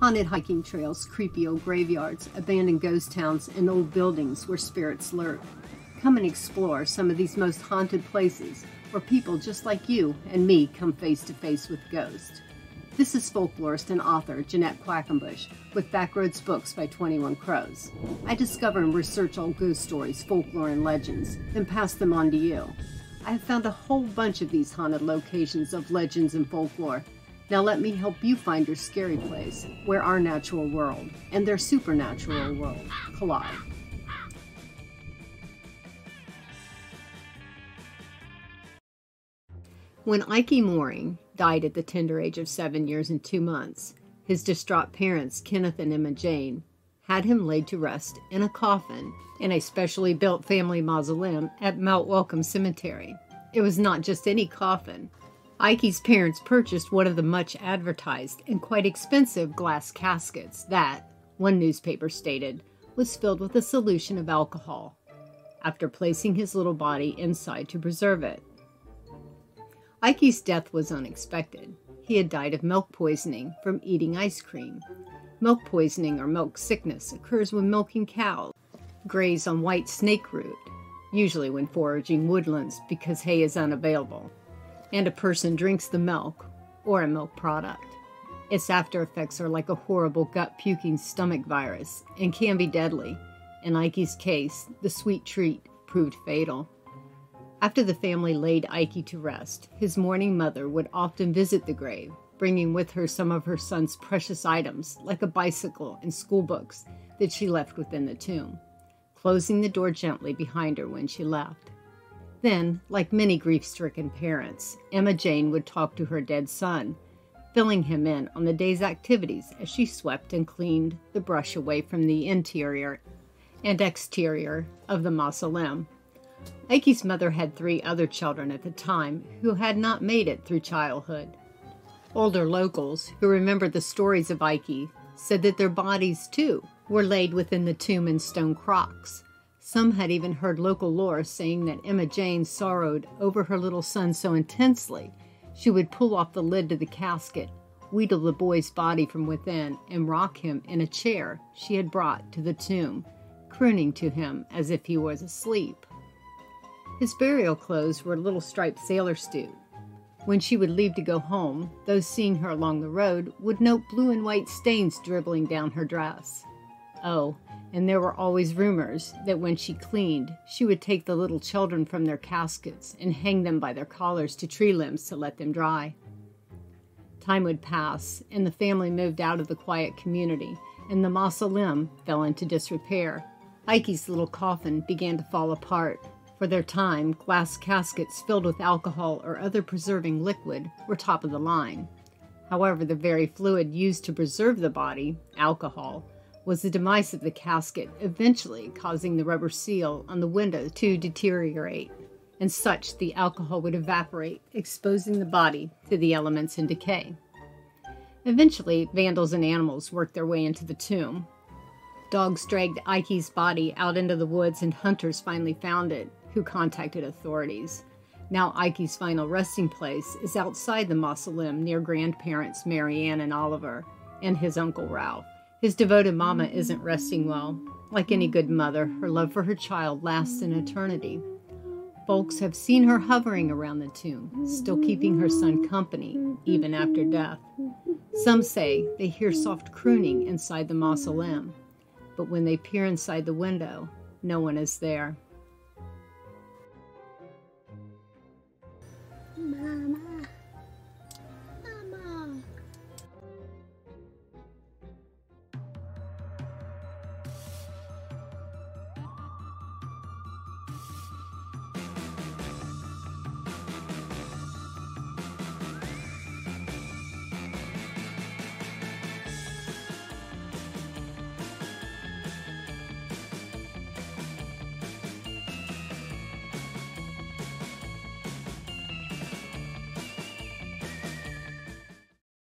Haunted hiking trails, creepy old graveyards, abandoned ghost towns, and old buildings where spirits lurk. Come and explore some of these most haunted places where people just like you and me come face to face with ghosts. This is folklorist and author Jeanette Quackenbush with Backroads Books by 21 Crows. I discover and research old ghost stories, folklore, and legends, then pass them on to you. I have found a whole bunch of these haunted locations of legends and folklore. Now let me help you find your scary place, where our natural world and their supernatural world collide. When Ikie Mooring died at the tender age of 7 years and 2 months, his distraught parents, Kenneth and Emma Jane, had him laid to rest in a coffin in a specially built family mausoleum at Mount Welcome Cemetery. It was not just any coffin. Ikie's parents purchased one of the much advertised and quite expensive glass caskets that, one newspaper stated, was filled with a solution of alcohol, after placing his little body inside to preserve it. Ikie's death was unexpected. He had died of milk poisoning from eating ice cream. Milk poisoning or milk sickness occurs when milking cows graze on white snake root, usually when foraging woodlands because hay is unavailable, and a person drinks the milk or a milk product. Its after effects are like a horrible gut-puking stomach virus and can be deadly. In Ikie's case, the sweet treat proved fatal. After the family laid Ikie to rest, his mourning mother would often visit the grave, bringing with her some of her son's precious items, like a bicycle and school books that she left within the tomb, closing the door gently behind her when she left. Then, like many grief-stricken parents, Emma Jane would talk to her dead son, filling him in on the day's activities as she swept and cleaned the brush away from the interior and exterior of the mausoleum. Ikie's mother had 3 other children at the time who had not made it through childhood. Older locals who remembered the stories of Ikie said that their bodies, too, were laid within the tomb in stone crocks. Some had even heard local lore saying that Emma Jane sorrowed over her little son so intensely she would pull off the lid to the casket, wheedle the boy's body from within, and rock him in a chair she had brought to the tomb, crooning to him as if he was asleep. His burial clothes were a little striped sailor suit. When she would leave to go home, those seeing her along the road would note blue and white stains dribbling down her dress. Oh, and there were always rumors that when she cleaned, she would take the little children from their caskets and hang them by their collars to tree limbs to let them dry. Time would pass, and the family moved out of the quiet community, and the mausoleum fell into disrepair. Ikie's little coffin began to fall apart. For their time, glass caskets filled with alcohol or other preserving liquid were top of the line. However, the very fluid used to preserve the body, alcohol, was the demise of the casket, eventually causing the rubber seal on the window to deteriorate. And such, the alcohol would evaporate, exposing the body to the elements in decay. Eventually, vandals and animals worked their way into the tomb. Dogs dragged Ikie's body out into the woods, and hunters finally found it, who contacted authorities. Now Ikie's final resting place is outside the mausoleum near grandparents Mary Ann and Oliver, and his uncle Ralph. His devoted mama isn't resting well. Like any good mother, her love for her child lasts an eternity. Folks have seen her hovering around the tomb, still keeping her son company, even after death. Some say they hear soft crooning inside the mausoleum, but when they peer inside the window, no one is there.